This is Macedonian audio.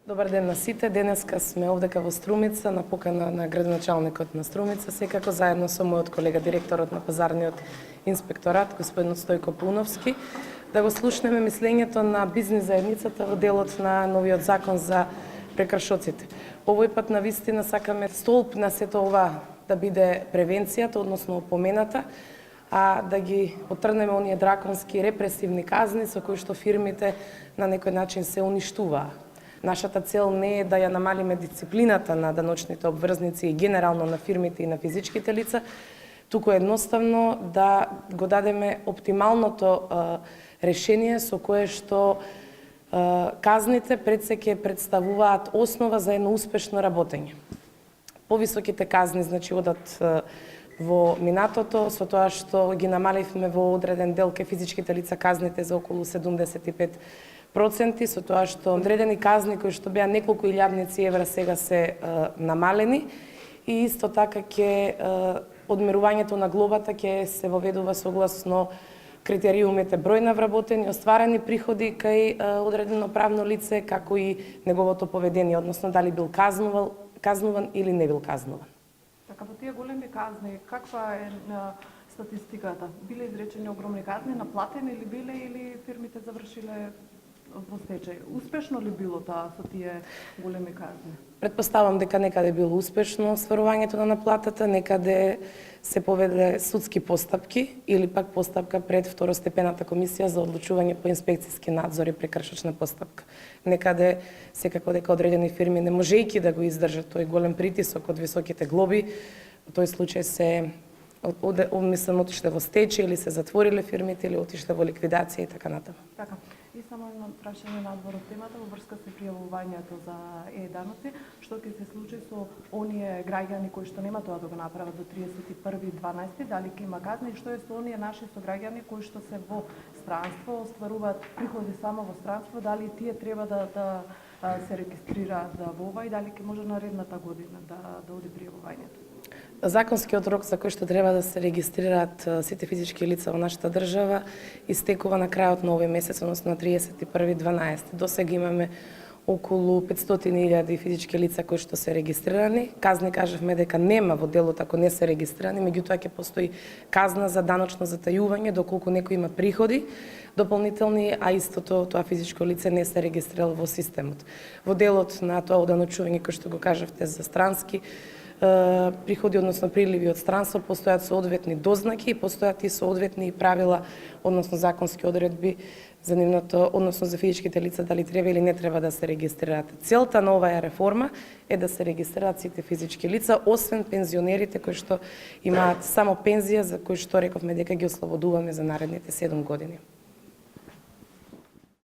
Добар ден на сите. Денеска сме овдека во Струмица на покана на градоначалникот на Струмица, секако заедно со мојот колега директорот на пазарниот инспекторат, господин Стојко Пуновски, да го слушнеме мислењето на бизнис заедницата во делот на новиот закон за прекршоците. Овој пат на вистина сакаме столб на сето ова да биде превенцијата, односно опомената, а да ги отрнеме оние драконски репресивни казни со кои што фирмите на некој начин се уништуваа. Нашата цел не е да ја намалиме дисциплината на даночните обврзници и генерално на фирмите и на физичките лица, туку едноставно да го дадеме оптималното решение со кое што казните пред се ќе представуваат основа за едно успешно работење. Повисоките казни значи одат во минатото, со тоа што ги намаливме во одреден дел ке физичките лица казните за околу 75%, со тоа што одредени казни кои што беа неколку илјадници евра сега се намалени и исто така ќе одмерувањето на глобата ќе се воведува согласно критериумите број на вработени, остварени приходи кај одредено правно лице, како и неговото поведение, односно дали бил казнуван или не бил казнуван. Така, во тие големи казни, каква е статистиката? Биле изречени огромни казни, наплатени ли биле или фирмите завршиле во стечај? Успешно ли било тоа со тие големи казни? Предпоставам дека некаде било успешно стварувањето на наплатата, некаде се поведе судски постапки или пак постапка пред второстепената комисија за одлучување по инспекцијски надзор и прекршочна постапка. Некаде секако дека одредени фирми не можејќи да го издржат тој голем притисок од високите глоби, во тој случај се отишле во стечај или се затвориле фирмите или отишле во ликвидација и така натаму. Така. И само едно прашање на одборот темата во врска со пријавувањето за даноци, што ќе се случи со оние граѓани кои што нема тоа да го направат до 31.12, дали ќе има казни, што е со оние наши сограѓани кои што се во странство, остваруваат приходи само во странство, дали тие треба да се регистрираат во ова и дали ќе може наредната година да оди пријавувањето? Законскиот рок за кој што треба да се регистрираат сите физички лица во нашата држава истекува на крајот на овој месец, односно на 31.12. До сега имаме околу 500.000 физички лица кои што се регистрирани. Казни кажавме дека нема во делот ако не се регистрирани, меѓутоа ќе постои казна за даночно затајување доколку некој има приходи дополнителни, а истото тоа физичко лице не се регистрирало во системот. Во делот на тоа оданочување кој што го кажавте за странски приходи, односно приливи од странство, постојат соодветни дознаки и постојат и соодветни правила, односно законски одредби за нивното, односно за физичките лица дали треба или не треба да се регистрираат. Целта на оваа реформа е да се регистрираат сите физички лица, освен пензионерите кои што имаат само пензија, за кои што рековме дека ги ослободуваме за наредните 7 години.